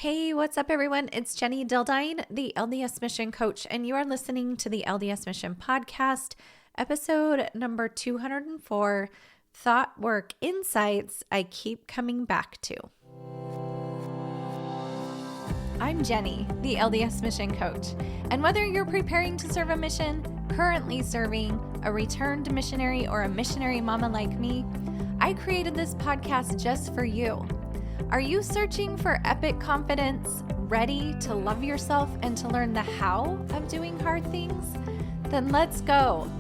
Hey, what's up, everyone? It's Jenny Dildine, the LDS Mission Coach, and you are listening to the LDS Mission Podcast, episode number 204, Thought Work Insights I Keep Coming Back to. I'm Jenny, the LDS Mission Coach, and whether you're preparing to serve a mission, currently serving, a returned missionary, or a missionary mama like me, I created this podcast just for you. Are you searching for epic confidence, ready to love yourself and to learn the how of doing hard things? Then let's go.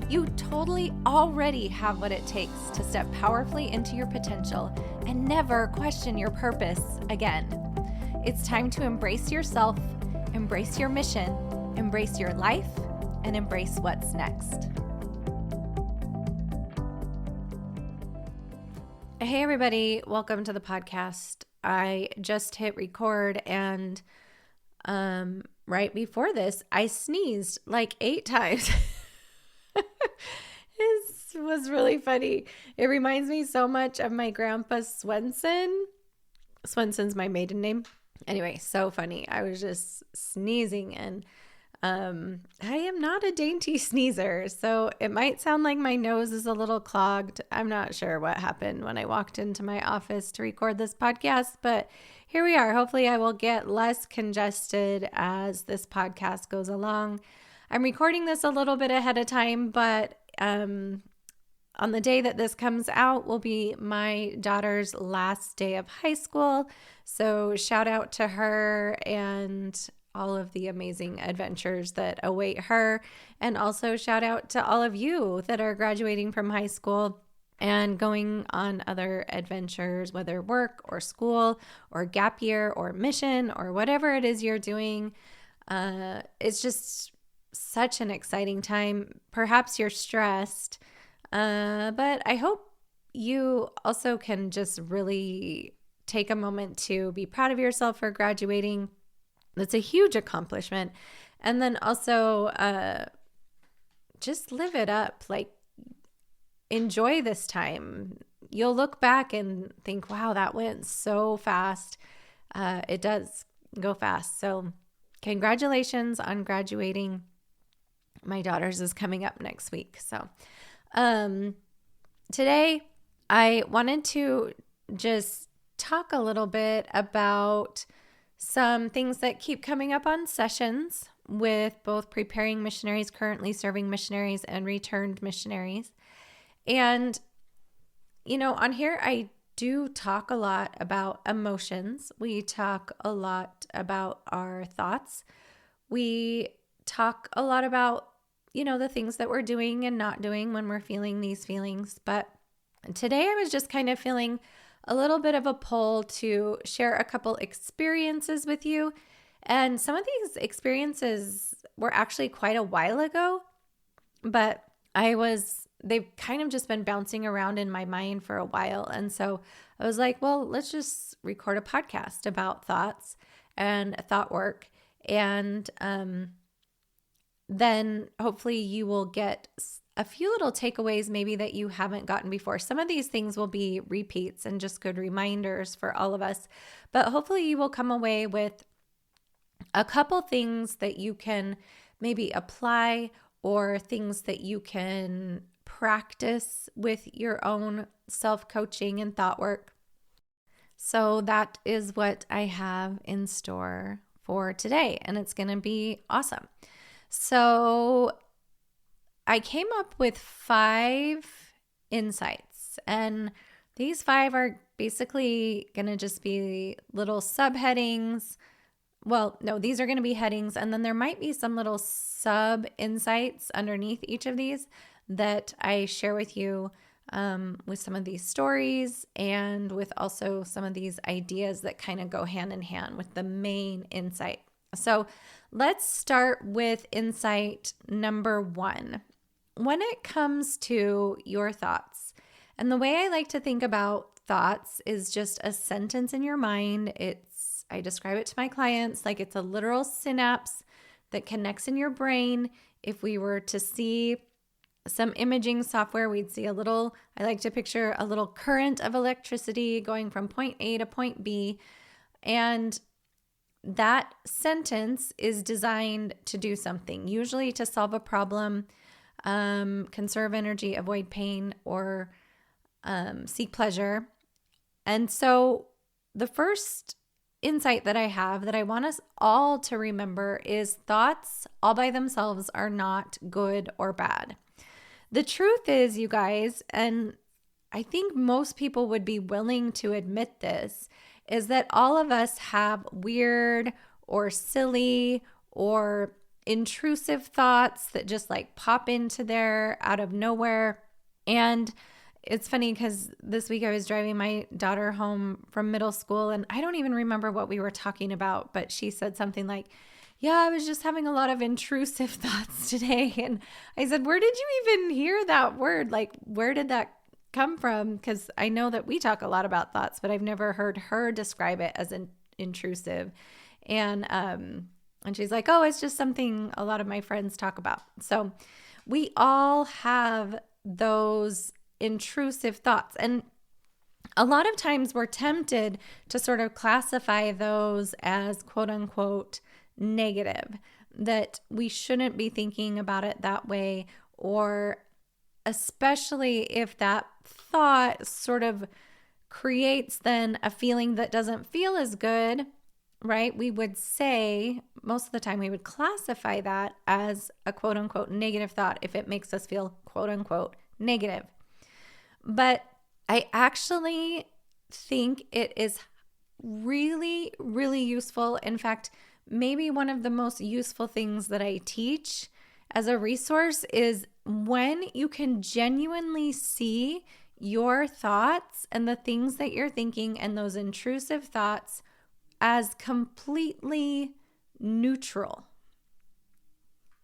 You totally already have what it takes to step powerfully into your potential and never question your purpose again. It's time to embrace yourself, embrace your mission, embrace your life, and embrace what's next. Hey everybody, welcome to the podcast. I just hit record and right before this, I sneezed like 8 times. This was really funny. It reminds me so much of my grandpa Swenson. Swenson's my maiden name. Anyway, so funny. I was just sneezing and I am not a dainty sneezer, so it might sound like my nose is a little clogged. I'm not sure what happened when I walked into my office to record this podcast, but here we are. Hopefully I will get less congested as this podcast goes along. I'm recording this a little bit ahead of time, but on the day that this comes out will be my daughter's last day of high school. So shout out to her and all of the amazing adventures that await her. And also shout out to all of you that are graduating from high school and going on other adventures, whether work or school or gap year or mission or whatever it is you're doing. It's just such an exciting time. Perhaps you're stressed, but I hope you also can just really take a moment to be proud of yourself for graduating. That's a huge accomplishment. And then also just live it up. Like, enjoy this time. You'll look back and think, wow, that went so fast. It does go fast. So congratulations on graduating. My daughter's is coming up next week. So today I wanted to just talk a little bit about some things that keep coming up on sessions with both preparing missionaries, currently serving missionaries, and returned missionaries. And, you know, on here, I do talk a lot about emotions. We talk a lot about our thoughts. We talk a lot about, you know, the things that we're doing and not doing when we're feeling these feelings. But today I was just kind of feeling a little bit of a pull to share a couple experiences with you. And some of these experiences were actually quite a while ago, but they've kind of just been bouncing around in my mind for a while. And so I was like, well, let's just record a podcast about thoughts and thought work. And then hopefully you will get a few little takeaways maybe that you haven't gotten before. Some of these things will be repeats and just good reminders for all of us, but hopefully you will come away with a couple things that you can maybe apply or things that you can practice with your own self-coaching and thought work. So that is what I have in store for today, and it's going to be awesome. So I came up with 5 insights, and these 5 are basically going to just be little subheadings. Well, no, these are going to be headings, and then there might be some little sub insights underneath each of these that I share with you with some of these stories and with also some of these ideas that kind of go hand in hand with the main insight. So let's start with insight number 1. When it comes to your thoughts, and the way I like to think about thoughts is just a sentence in your mind. I describe it to my clients like it's a literal synapse that connects in your brain. If we were to see some imaging software, we'd see I like to picture a little current of electricity going from point A to point B. And that sentence is designed to do something, usually to solve a problem, conserve energy, avoid pain, or seek pleasure. And so the first insight that I have that I want us all to remember is thoughts all by themselves are not good or bad. The truth is, you guys, and I think most people would be willing to admit this, is that all of us have weird or silly or intrusive thoughts that just like pop into there out of nowhere. And it's funny because this week I was driving my daughter home from middle school, and I don't even remember what we were talking about, but she said something like, yeah, I was just having a lot of intrusive thoughts today. And I said, where did you even hear that word? Like, where did that come from? Because I know that we talk a lot about thoughts, but I've never heard her describe it as intrusive. And she's like, oh, it's just something a lot of my friends talk about. So we all have those intrusive thoughts. And a lot of times we're tempted to sort of classify those as quote unquote negative, that we shouldn't be thinking about it that way, or especially if that thought sort of creates then a feeling that doesn't feel as good, right? We would say, most of the time, we would classify that as a quote unquote negative thought if it makes us feel quote unquote negative. But I actually think it is really, really useful. In fact, maybe one of the most useful things that I teach as a resource is when you can genuinely see your thoughts and the things that you're thinking and those intrusive thoughts as completely neutral.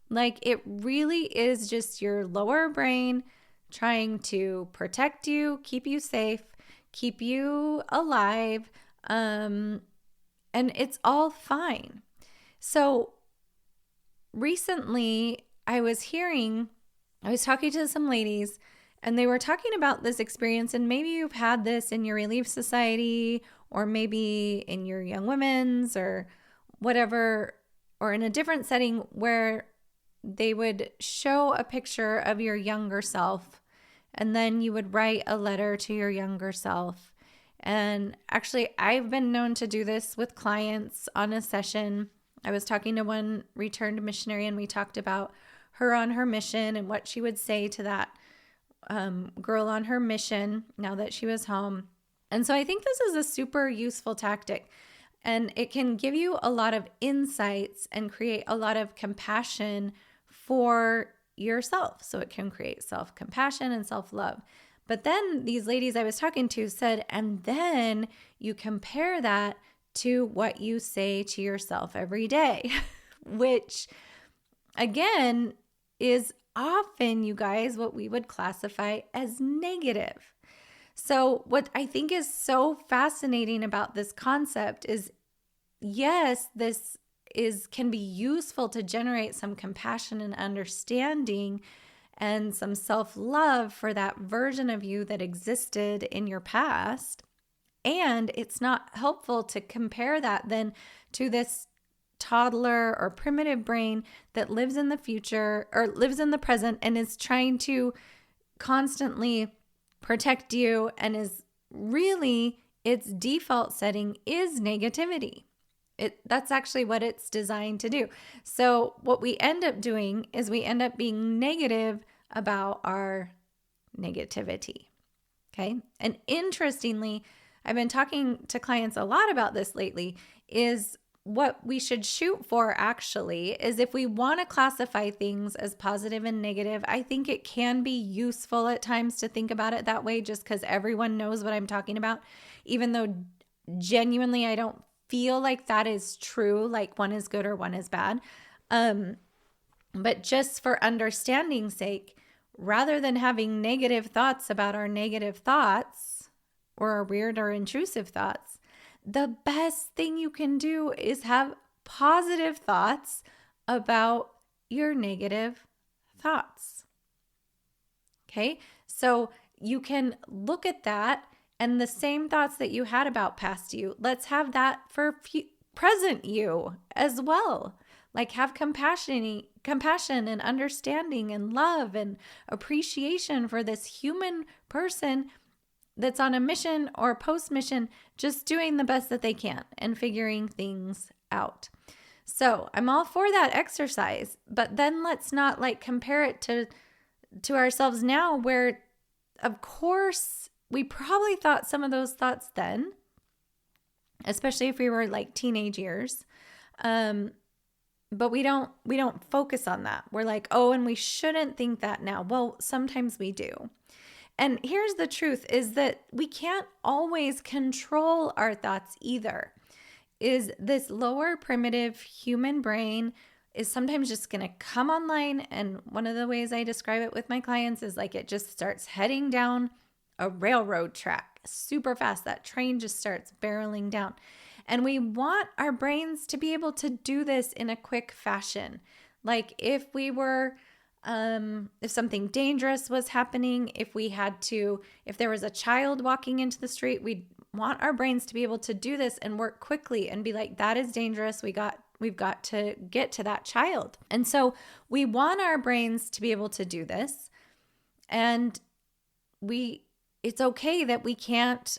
Like, it really is just your lower brain trying to protect you, keep you safe, keep you alive, and it's all fine. So recently I was talking to some ladies, and they were talking about this experience, and maybe you've had this in your Relief Society, or maybe in your Young Women's or whatever, or in a different setting where they would show a picture of your younger self, and then you would write a letter to your younger self. And actually, I've been known to do this with clients on a session. I was talking to one returned missionary, and we talked about her on her mission and what she would say to that girl on her mission now that she was home. And so I think this is a super useful tactic, and it can give you a lot of insights and create a lot of compassion for yourself. So it can create self-compassion and self-love. But then these ladies I was talking to said, and then you compare that to what you say to yourself every day, which again is often, you guys, what we would classify as negative. So what I think is so fascinating about this concept is, yes, this can be useful to generate some compassion and understanding and some self-love for that version of you that existed in your past. And it's not helpful to compare that then to this toddler or primitive brain that lives in the future or lives in the present and is trying to constantly protect you, and is really, its default setting is negativity. That's actually what it's designed to do. So what we end up doing is we end up being negative about our negativity. Okay. And interestingly, I've been talking to clients a lot about this lately, is what we should shoot for actually is, if we want to classify things as positive and negative, I think it can be useful at times to think about it that way, just because everyone knows what I'm talking about, even though genuinely I don't feel like that is true, like one is good or one is bad. But just for understanding's sake, rather than having negative thoughts about our negative thoughts or our weird or intrusive thoughts, the best thing you can do is have positive thoughts about your negative thoughts. Okay, so you can look at that, and the same thoughts that you had about past you, let's have that for present you as well. Like have compassion and understanding and love and appreciation for this human person that's on a mission or post mission, just doing the best that they can and figuring things out. So I'm all for that exercise, but then let's not like compare it to ourselves now, where of course we probably thought some of those thoughts then, especially if we were like teenage years. But we don't focus on that. We're like, oh, and we shouldn't think that now. Well, sometimes we do. And here's the truth is that we can't always control our thoughts either. Is this lower primitive human brain is sometimes just going to come online. And one of the ways I describe it with my clients is like it just starts heading down a railroad track super fast. That train just starts barreling down. And we want our brains to be able to do this in a quick fashion. Like if we were, if something dangerous was happening, if there was a child walking into the street, we'd want our brains to be able to do this and work quickly and be like, that is dangerous. We've got to get to that child. And so we want our brains to be able to do this. And it's okay that we can't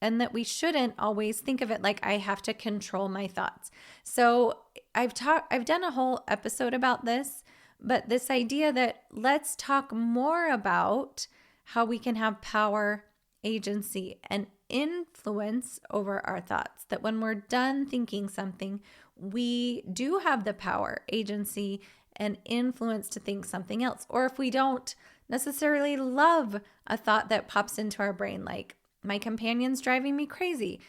and that we shouldn't always think of it like I have to control my thoughts. So I've done a whole episode about this, but this idea that let's talk more about how we can have power, agency, and influence over our thoughts. That when we're done thinking something, we do have the power, agency, and influence to think something else. Or if we don't necessarily love a thought that pops into our brain, like my companion's driving me crazy,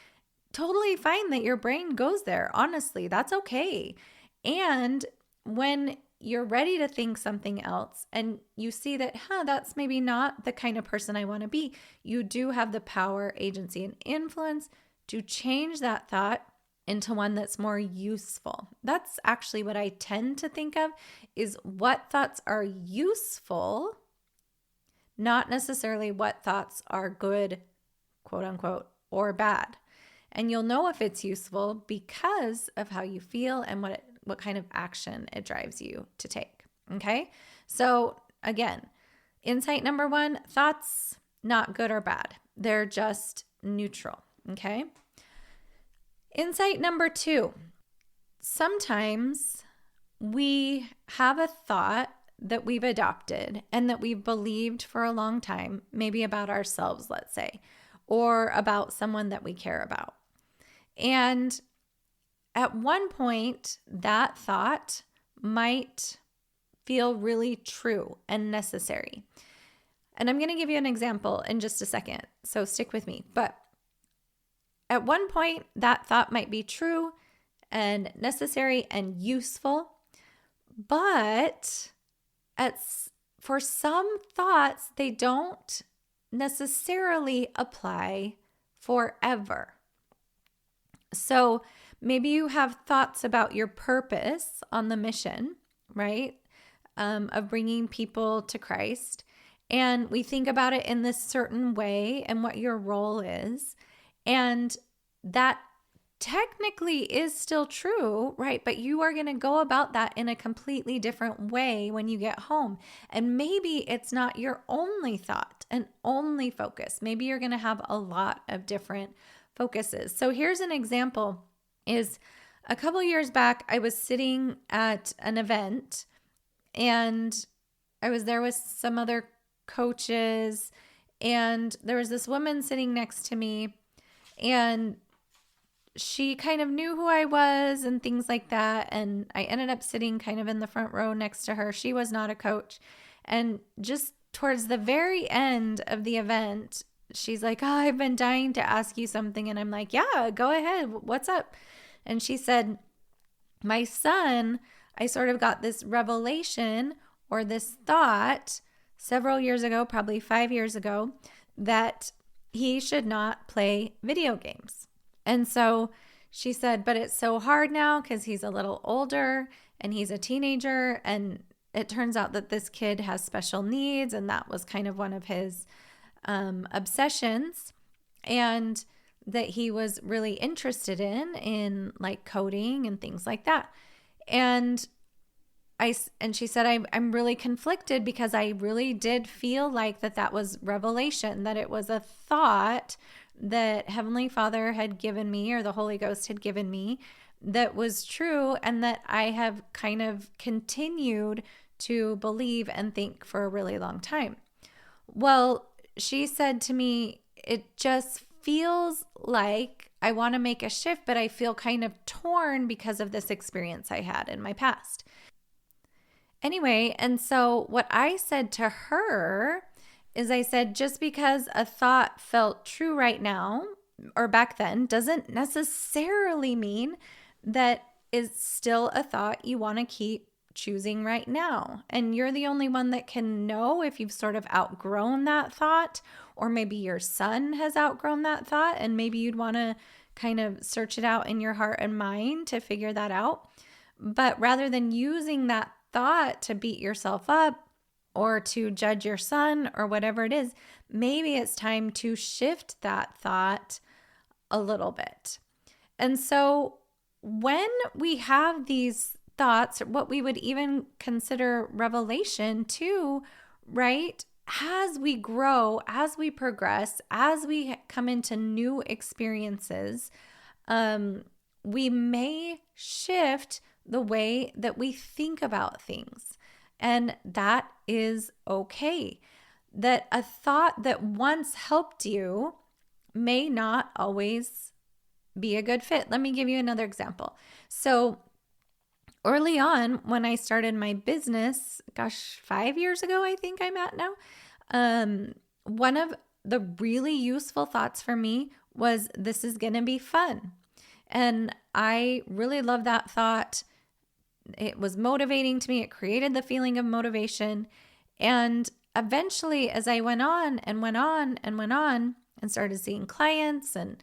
totally fine that your brain goes there. Honestly, that's okay. And when you're ready to think something else and you see that, that's maybe not the kind of person I want to be, you do have the power, agency, and influence to change that thought into one that's more useful. That's actually what I tend to think of, is what thoughts are useful, not necessarily what thoughts are good, quote unquote, or bad. And you'll know if it's useful because of how you feel and what kind of action it drives you to take. Okay? So again, insight number 1, thoughts, not good or bad. They're just neutral. Okay? Insight number 2, sometimes we have a thought that we've adopted and that we've believed for a long time, maybe about ourselves, let's say, or about someone that we care about. And at one point, that thought might feel really true and necessary. And I'm going to give you an example in just a second, so stick with me. But at one point, that thought might be true and necessary and useful, but for some thoughts, they don't necessarily apply forever. So maybe you have thoughts about your purpose on the mission, right? Of bringing people to Christ. And we think about it in this certain way and what your role is. And that technically is still true, right? But you are going to go about that in a completely different way when you get home. And maybe it's not your only thought and only focus. Maybe you're going to have a lot of different focuses. So here's an example. Is a couple years back, I was sitting at an event and I was there with some other coaches, and there was this woman sitting next to me, and she kind of knew who I was and things like that. And I ended up sitting kind of in the front row next to her. She was not a coach. And just towards the very end of the event, she's like, oh, I've been dying to ask you something. And I'm like, yeah, go ahead. What's up? And she said, my son, I sort of got this revelation or this thought several years ago, probably 5 years ago, that he should not play video games. And so she said, but it's so hard now because he's a little older and he's a teenager. And it turns out that this kid has special needs. And that was kind of one of his obsessions. And that he was really interested in like coding and things like that. And she said, I'm really conflicted because I really did feel like that was revelation, that it was a thought that Heavenly Father had given me, or the Holy Ghost had given me, that was true, and that I have kind of continued to believe and think for a really long time. Well, she said to me, it just feels like I want to make a shift, but I feel kind of torn because of this experience I had in my past. Anyway, and so what I said to her is I said, just because a thought felt true right now or back then doesn't necessarily mean that it's still a thought you want to keep choosing right now. And you're the only one that can know if you've sort of outgrown that thought, or maybe your son has outgrown that thought, and maybe you'd want to kind of search it out in your heart and mind to figure that out. But rather than using that thought to beat yourself up or to judge your son or whatever it is, maybe it's time to shift that thought a little bit. And so when we have these thoughts, what we would even consider revelation too, right? As we grow, as we progress, as we come into new experiences, we may shift the way that we think about things. And that is okay. That a thought that once helped you may not always be a good fit. Let me give you another example. So early on, when I started my business, 5 years ago, I think I'm at now, one of the really useful thoughts for me was, this is going to be fun. And I really love that thought. It was motivating to me. It created the feeling of motivation. And eventually, as I went on and went on and went on and started seeing clients and,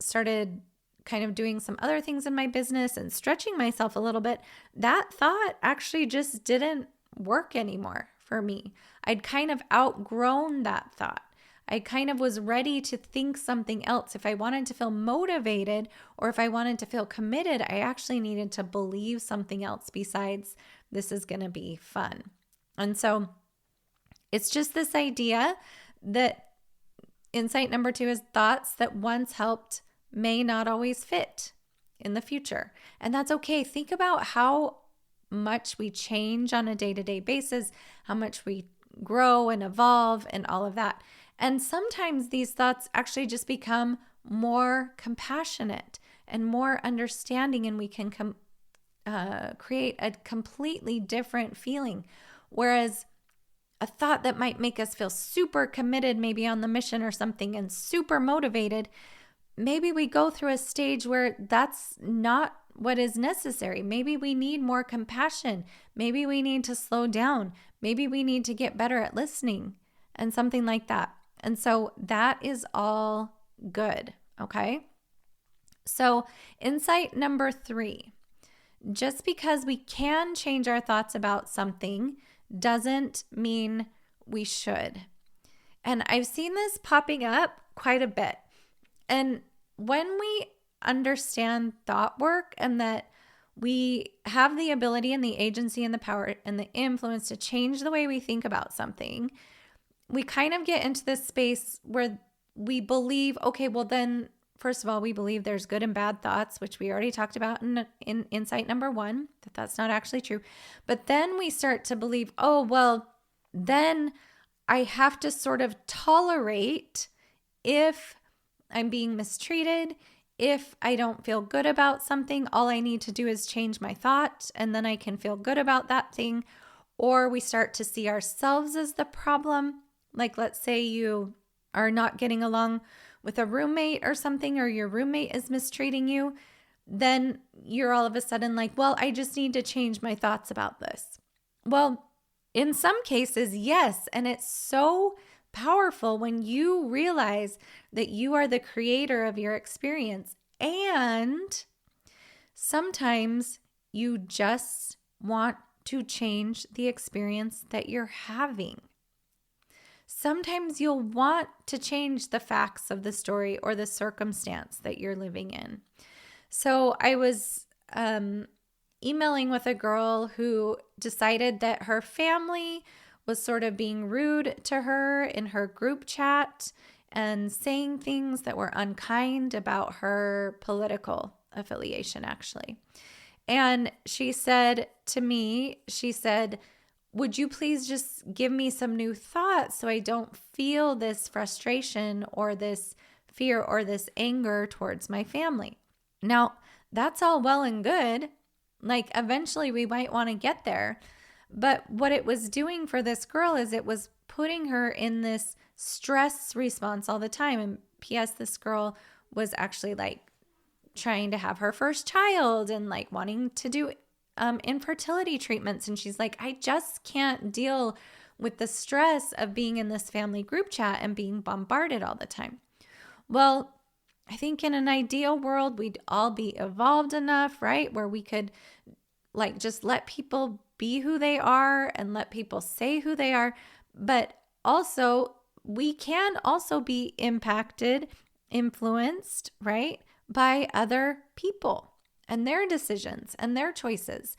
started kind of doing some other things in my business and stretching myself a little bit, that thought actually just didn't work anymore for me. I'd kind of outgrown that thought. I kind of was ready to think something else. If I wanted to feel motivated or if I wanted to feel committed, I actually needed to believe something else besides, this is going to be fun. And so it's just this idea that insight number 2 is, thoughts that once helped may not always fit in the future. And that's okay. Think about how much we change on a day-to-day basis, how much we grow and evolve and all of that. And sometimes these thoughts actually just become more compassionate and more understanding, and we can create a completely different feeling. Whereas a thought that might make us feel super committed, maybe on the mission or something, and super motivated, maybe we go through a stage where that's not what is necessary. Maybe we need more compassion. Maybe we need to slow down. Maybe we need to get better at listening and something like that. And so that is all good, okay? So insight number 3, just because we can change our thoughts about something doesn't mean we should. And I've seen this popping up quite a bit. And when we understand thought work and that we have the ability and the agency and the power and the influence to change the way we think about something, we kind of get into this space where we believe, okay, well then, first of all, we believe there's good and bad thoughts, which we already talked about in insight number 1, that that's not actually true. But then we start to believe, oh, well, then I have to sort of tolerate if I'm being mistreated, if I don't feel good about something, all I need to do is change my thought and then I can feel good about that thing. Or we start to see ourselves as the problem. Like, let's say you are not getting along with a roommate or something, or your roommate is mistreating you, then you're all of a sudden like, well, I just need to change my thoughts about this. Well, in some cases, yes. And it's so powerful when you realize that you are the creator of your experience. And sometimes you just want to change the experience that you're having. sometimes you'll want to change the facts of the story or the circumstance that you're living in. So I was emailing with a girl who decided that her family was sort of being rude to her in her group chat and saying things that were unkind about her political affiliation, actually. And she said to me, she said, would you please just give me some new thoughts so I don't feel this frustration or this fear or this anger towards my family? Now, that's all well and good. Like, eventually we might want to get there. But what it was doing for this girl is it was putting her in this stress response all the time. And P.S., this girl was actually like trying to have her first child and like wanting to do infertility treatments. And she's like, I just can't deal with the stress of being in this family group chat and being bombarded all the time. Well, I think in an ideal world, we'd all be evolved enough, right? Where we could like just let people be who they are and let people say who they are. But also, we can also be impacted, influenced, right, by other people and their decisions and their choices.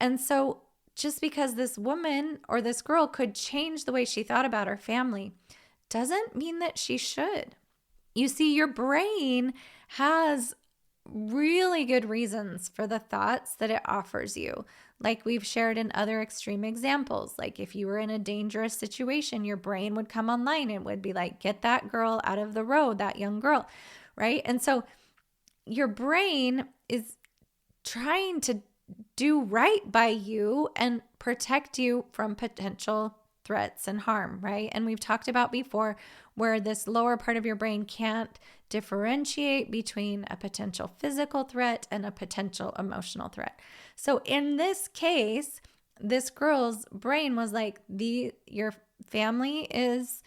And so just because this woman or this girl could change the way she thought about her family doesn't mean that she should. You see, your brain has really good reasons for the thoughts that it offers you. Like we've shared in other extreme examples. Like if you were in a dangerous situation, your brain would come online and would be like, get that girl out of the road, that young girl, right? And so your brain is trying to do right by you and protect you from potential threats and harm, right? And we've talked about before where this lower part of your brain can't differentiate between a potential physical threat and a potential emotional threat. So in this case, this girl's brain was like, your family is,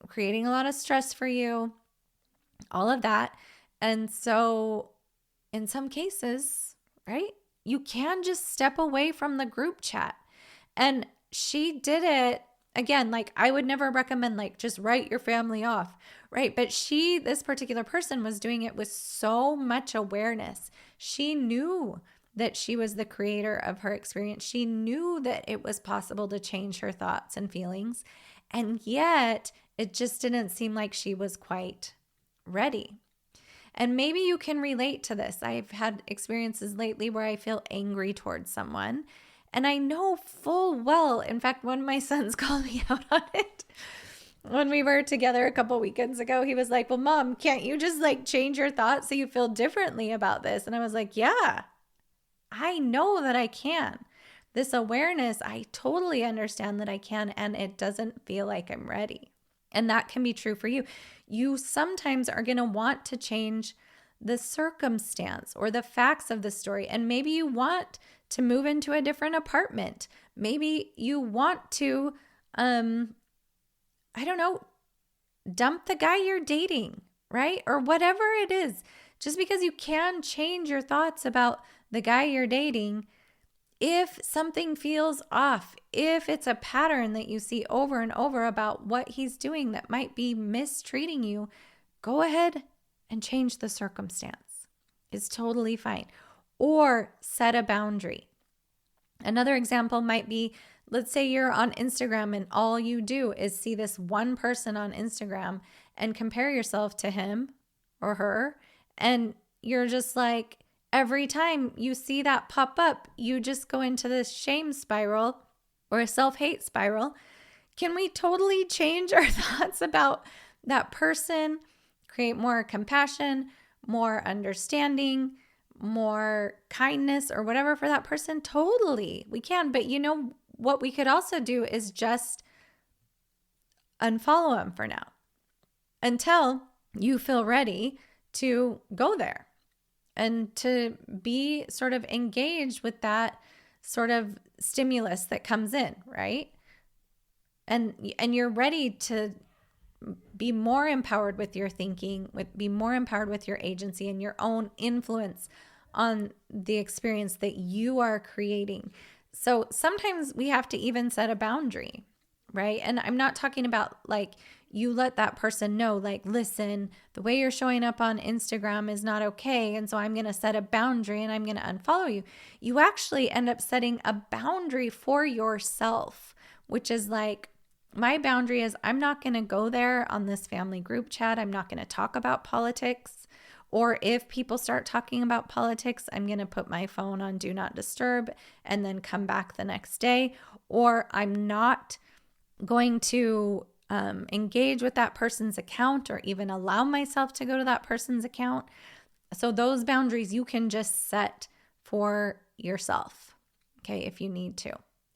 creating a lot of stress for you, all of that. And so in some cases, right, you can just step away from the group chat. And she did it again. Like I would never recommend like just write your family off, right? But this particular person was doing it with so much awareness. She knew that she was the creator of her experience. She knew that it was possible to change her thoughts and feelings. And yet it just didn't seem like she was quite ready. And maybe you can relate to this. I've had experiences lately where I feel angry towards someone. And I know full well, in fact, one of my sons called me out on it. When we were together a couple weekends ago, he was like, well, Mom, can't you just like change your thoughts so you feel differently about this? And I was like, yeah, I know that I can. This awareness, I totally understand that I can, and it doesn't feel like I'm ready. And that can be true for you. You sometimes are going to want to change the circumstance or the facts of the story. And maybe you want to move into a different apartment. Maybe you want to, dump the guy you're dating, right? Or whatever it is. Just because you can change your thoughts about the guy you're dating, if something feels off, if it's a pattern that you see over and over about what he's doing that might be mistreating you, go ahead and change the circumstance. It's totally fine. Or set a boundary. Another example might be, let's say you're on Instagram and all you do is see this one person on Instagram and compare yourself to him or her. And you're just like, every time you see that pop up, you just go into this shame spiral or a self-hate spiral. Can we totally change our thoughts about that person, create more compassion, more understanding, more kindness or whatever for that person? Totally, we can. But what we could also do is just unfollow them for now until you feel ready to go there and to be sort of engaged with that sort of stimulus that comes in, right? And you're ready to be more empowered with your thinking, be more empowered with your agency and your own influence on the experience that you are creating. So sometimes we have to even set a boundary, right? And I'm not talking about like you let that person know, like, listen, the way you're showing up on Instagram is not okay. And so I'm going to set a boundary and I'm going to unfollow you. You actually end up setting a boundary for yourself, which is like, my boundary is I'm not going to go there on this family group chat. I'm not going to talk about politics. Or if people start talking about politics, I'm going to put my phone on do not disturb and then come back the next day. Or I'm not going to engage with that person's account or even allow myself to go to that person's account. So those boundaries you can just set for yourself, okay, if you need to,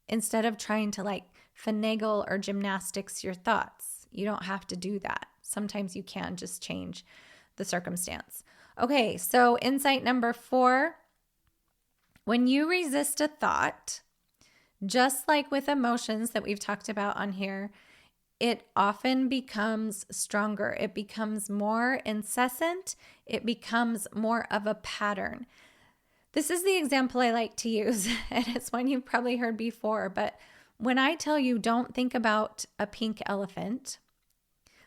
instead of trying to like finagle or gymnastics your thoughts. You don't have to do that. Sometimes you can just change the circumstance. Okay, so insight number 4, when you resist a thought, just like with emotions that we've talked about on here, it often becomes stronger. It becomes more incessant. It becomes more of a pattern. This is the example I like to use, and it's one you've probably heard before, but when I tell you don't think about a pink elephant,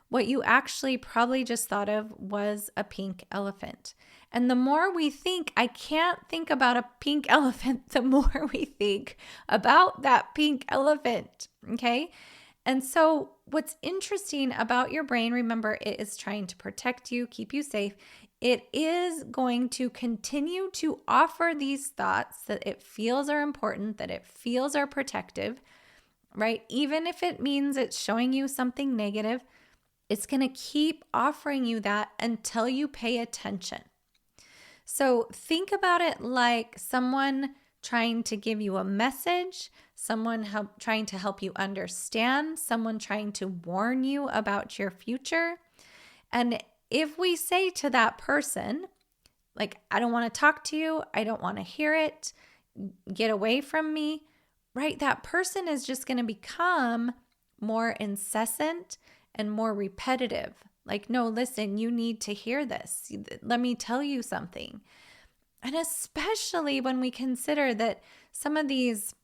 what you actually probably just thought of was a pink elephant. And the more we think, I can't think about a pink elephant, the more we think about that pink elephant, okay? And so what's interesting about your brain, remember, it is trying to protect you, keep you safe. It is going to continue to offer these thoughts that it feels are important, that it feels are protective, right? Even if it means it's showing you something negative, it's going to keep offering you that until you pay attention. So think about it like someone trying to give you a message, someone trying to help you understand, someone trying to warn you about your future. And if we say to that person, like, I don't want to talk to you, I don't want to hear it, get away from me, right? That person is just going to become more incessant and more repetitive. Like, no, listen, you need to hear this. Let me tell you something. And especially when we consider that some of these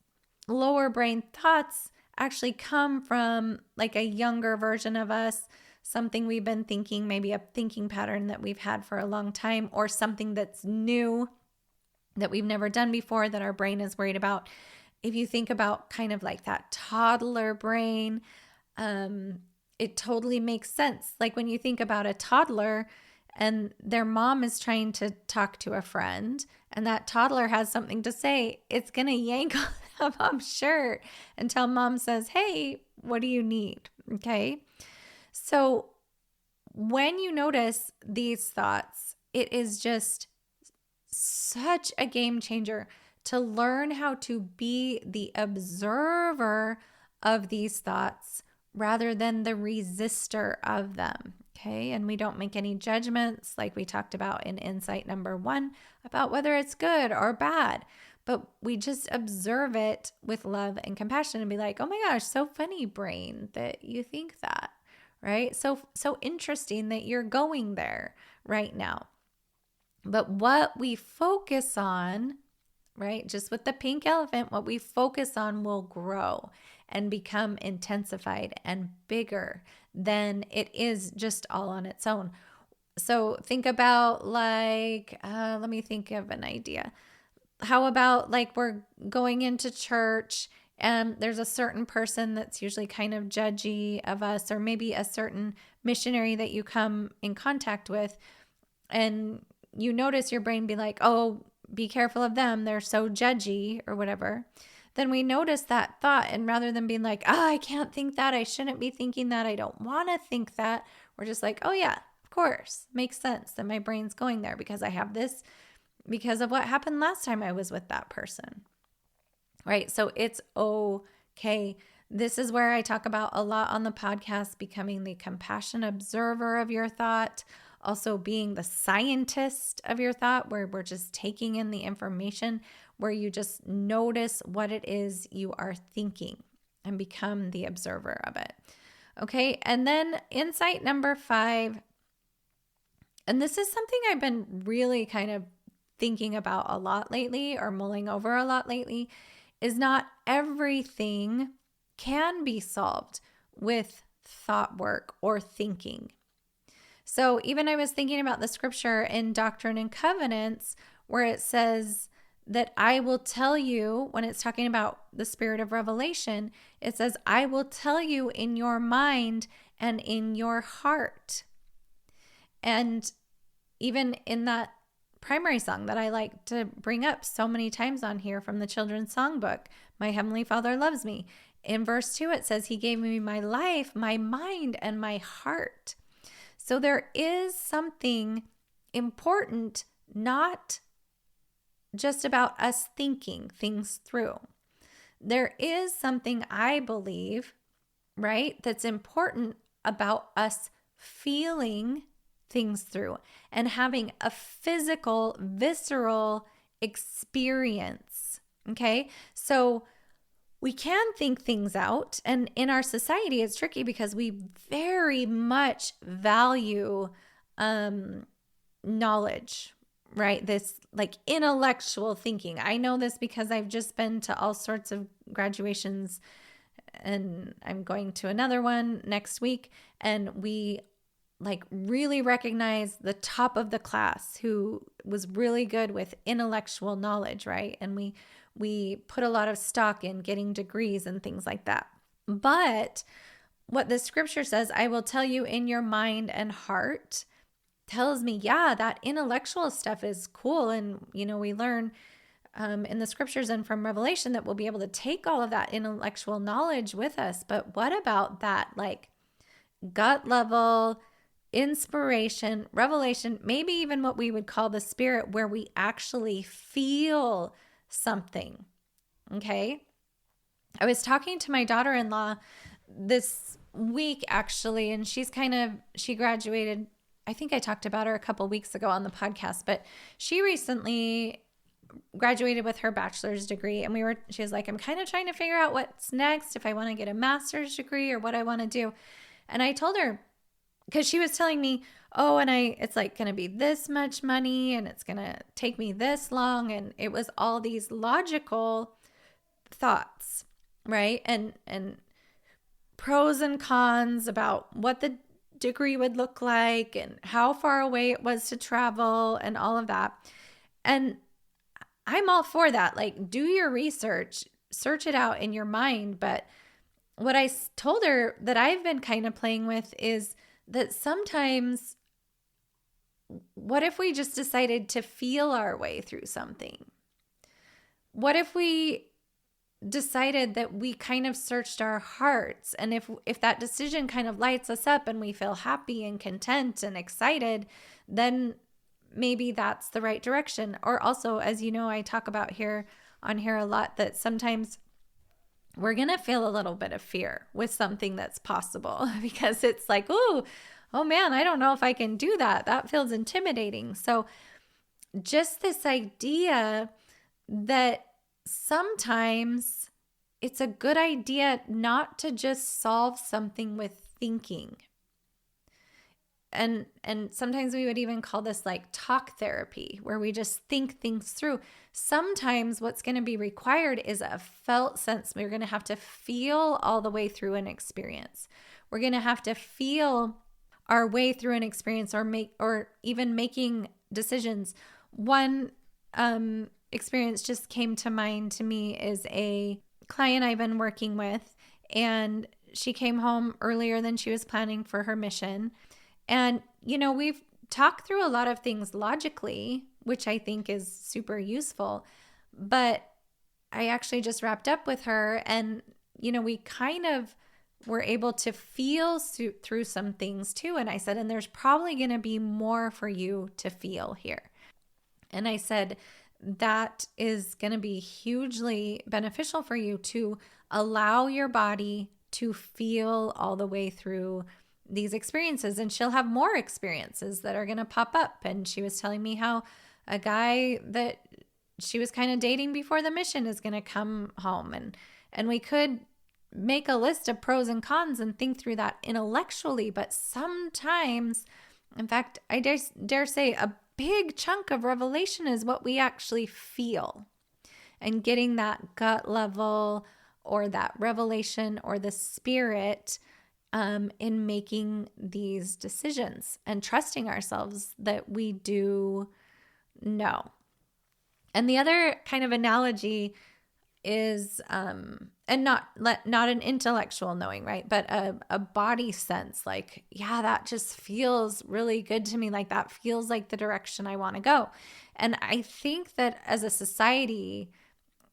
lower brain thoughts actually come from like a younger version of us, something we've been thinking, maybe a thinking pattern that we've had for a long time, or something that's new that we've never done before that our brain is worried about. If you think about kind of like that toddler brain, it totally makes sense. Like when you think about a toddler and their mom is trying to talk to a friend and that toddler has something to say, it's going to yank on the mom's shirt until mom says, hey, what do you need? Okay. So when you notice these thoughts, it is just such a game changer to learn how to be the observer of these thoughts rather than the resistor of them. Okay. And we don't make any judgments like we talked about in insight number 1 about whether it's good or bad, but we just observe it with love and compassion and be like, oh my gosh, so funny, brain, that you think that, right? So interesting that you're going there right now. But what we focus on, right, just with the pink elephant, what we focus on will grow and become intensified and bigger than it is just all on its own. So think about like, let me think of an idea. How about like we're going into church and there's a certain person that's usually kind of judgy of us, or maybe a certain missionary that you come in contact with, and you notice your brain be like, oh, be careful of them, they're so judgy or whatever. Then we notice that thought, and rather than being like, oh, I can't think that, I shouldn't be thinking that, I don't want to think that, we're just like, oh yeah, of course, makes sense that my brain's going there because I have this, because of what happened last time I was with that person, right? So it's okay. This is where I talk about a lot on the podcast, becoming the compassionate observer of your thought, also being the scientist of your thought, where we're just taking in the information, where you just notice what it is you are thinking and become the observer of it. Okay. And then insight number 5, and this is something I've been really kind of thinking about a lot lately, or mulling over a lot lately, is not everything can be solved with thought work or thinking. So even I was thinking about the scripture in Doctrine and Covenants where it says that I will tell you, when it's talking about the spirit of revelation, it says, I will tell you in your mind and in your heart. And even in that primary song that I like to bring up so many times on here from the children's songbook, My Heavenly Father Loves Me. In verse 2, it says, He gave me my life, my mind, and my heart. So there is something important, not just about us thinking things through. There is something, I believe, right, that's important about us feeling things through and having a physical, visceral experience. Okay, so we can think things out, and in our society it's tricky because we very much value knowledge, right? This like intellectual thinking. I know this because I've just been to all sorts of graduations, and I'm going to another one next week, and we like really recognize the top of the class who was really good with intellectual knowledge, right? And we put a lot of stock in getting degrees and things like that. But what the scripture says, I will tell you in your mind and heart, tells me, yeah, that intellectual stuff is cool. And, we learn in the scriptures and from Revelation that we'll be able to take all of that intellectual knowledge with us. But what about that like gut level inspiration, revelation, maybe even what we would call the spirit, where we actually feel something? Okay. I was talking to my daughter-in-law this week actually, and she graduated. I think I talked about her a couple weeks ago on the podcast, but she recently graduated with her bachelor's degree, and she was like, I'm kind of trying to figure out what's next, if I want to get a master's degree or what I want to do. And I told her, because she was telling me, it's like going to be this much money and it's going to take me this long. And it was all these logical thoughts, right? And pros and cons about what the degree would look like and how far away it was to travel and all of that. And I'm all for that. Like, do your research, search it out in your mind. But what I told her that I've been kind of playing with is that sometimes, what if we just decided to feel our way through something? What if we decided that we kind of searched our hearts, and if that decision kind of lights us up and we feel happy and content and excited, then maybe that's the right direction. Or also, as you know, I talk about on here a lot that sometimes we're going to feel a little bit of fear with something that's possible because it's like, oh man, I don't know if I can do that. That feels intimidating. So just this idea that sometimes it's a good idea not to just solve something with thinking. And sometimes we would even call this like talk therapy, where we just think things through. Sometimes what's going to be required is a felt sense. We're going to have to feel all the way through an experience. We're going to have to feel our way through an experience, or even making decisions. One experience just came to mind to me is a client I've been working with, and she came home earlier than she was planning for her mission. And, we've talked through a lot of things logically, which I think is super useful. But I actually just wrapped up with her, and, we kind of were able to feel through some things too. And I said, and there's probably going to be more for you to feel here. And I said, that is going to be hugely beneficial for you to allow your body to feel all the way through these experiences. And she'll have more experiences that are going to pop up. And she was telling me how a guy that she was kind of dating before the mission is going to come home. And we could make a list of pros and cons and think through that intellectually. But sometimes, in fact, I dare say a big chunk of revelation is what we actually feel, and getting that gut level or that revelation or the Spirit in making these decisions and trusting ourselves that we do know. And the other kind of analogy is, and not an intellectual knowing, right? But a body sense, like, yeah, that just feels really good to me. Like that feels like the direction I want to go. And I think that as a society,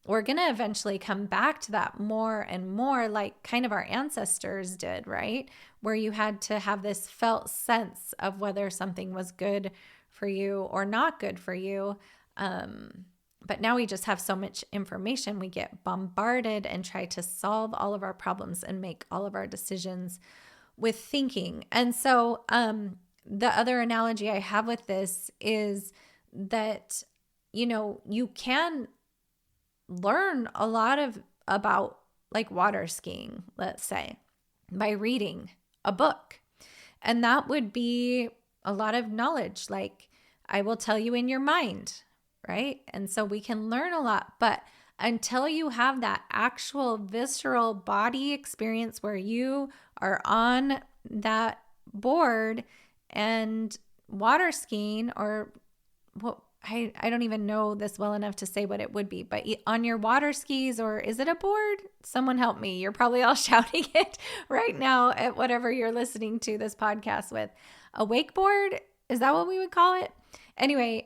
we're going to eventually come back to that more and more, like kind of our ancestors did, right? Where you had to have this felt sense of whether something was good for you or not good for you. But now we just have so much information. We get bombarded and try to solve all of our problems and make all of our decisions with thinking. And so the other analogy I have with this is that, you can learn a lot about like water skiing, let's say, by reading a book. And that would be a lot of knowledge, like I will tell you in your mind, right? And so we can learn a lot, but until you have that actual visceral body experience where you are on that board and water skiing, or what, I don't even know this well enough to say what it would be, but on your water skis, or is it a board? Someone help me. You're probably all shouting it right now at whatever you're listening to this podcast with. A wakeboard? Is that what we would call it? Anyway,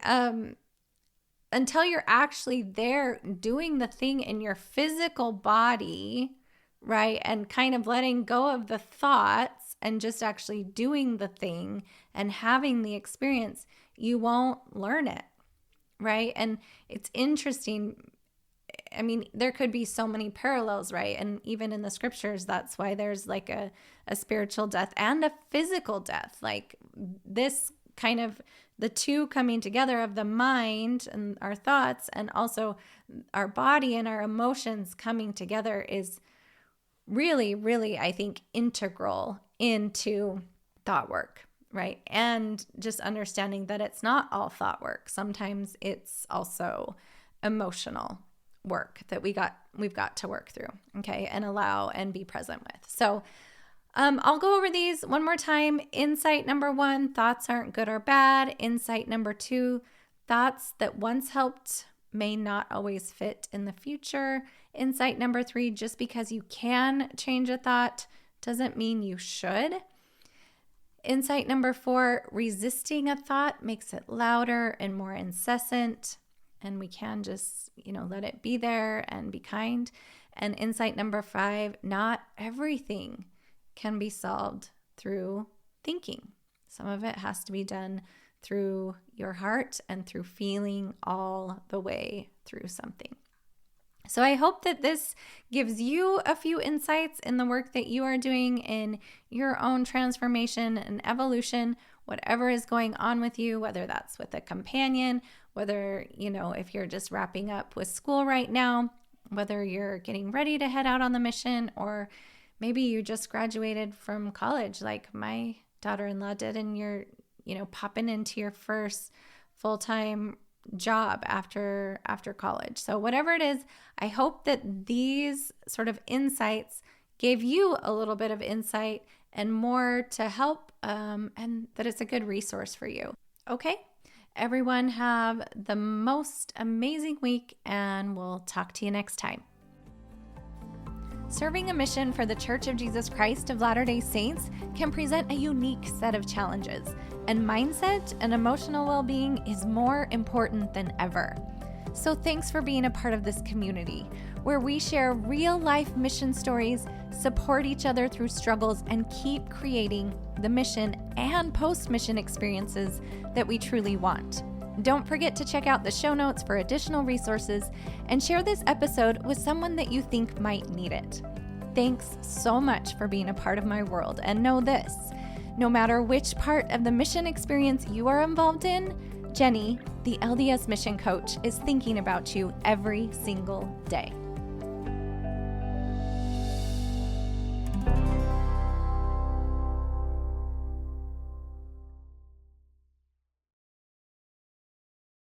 until you're actually there doing the thing in your physical body, right? And kind of letting go of the thoughts and just actually doing the thing and having the experience, you won't learn it. Right. And it's interesting. I mean, there could be so many parallels, right? And even in the scriptures, that's why there's like a spiritual death and a physical death. Like this kind of the two coming together of the mind and our thoughts and also our body and our emotions coming together is really, really, I think, integral into thought work. Right. And just understanding that it's not all thought work. Sometimes it's also emotional work that we've got to work through. Okay. And allow and be present with. So I'll go over these one more time. Insight number 1, thoughts aren't good or bad. Insight number 2, thoughts that once helped may not always fit in the future. Insight number 3, just because you can change a thought doesn't mean you should. Insight number 4, resisting a thought makes it louder and more incessant, and we can just, let it be there and be kind. And insight number 5, not everything can be solved through thinking. Some of it has to be done through your heart and through feeling all the way through something. So I hope that this gives you a few insights in the work that you are doing in your own transformation and evolution, whatever is going on with you, whether that's with a companion, whether, if you're just wrapping up with school right now, whether you're getting ready to head out on the mission, or maybe you just graduated from college like my daughter-in-law did, and you're, popping into your first full-time job after college. So whatever it is, I hope that these sort of insights gave you a little bit of insight and more to help, and that it's a good resource for you. Okay, everyone have the most amazing week, and we'll talk to you next time. Serving a mission for the Church of Jesus Christ of Latter-day Saints can present a unique set of challenges, and mindset and emotional well-being is more important than ever. So thanks for being a part of this community, where we share real-life mission stories, support each other through struggles, and keep creating the mission and post-mission experiences that we truly want. Don't forget to check out the show notes for additional resources and share this episode with someone that you think might need it. Thanks so much for being a part of my world, and know this: no matter which part of the mission experience you are involved in, Jenny, the LDS mission coach, is thinking about you every single day.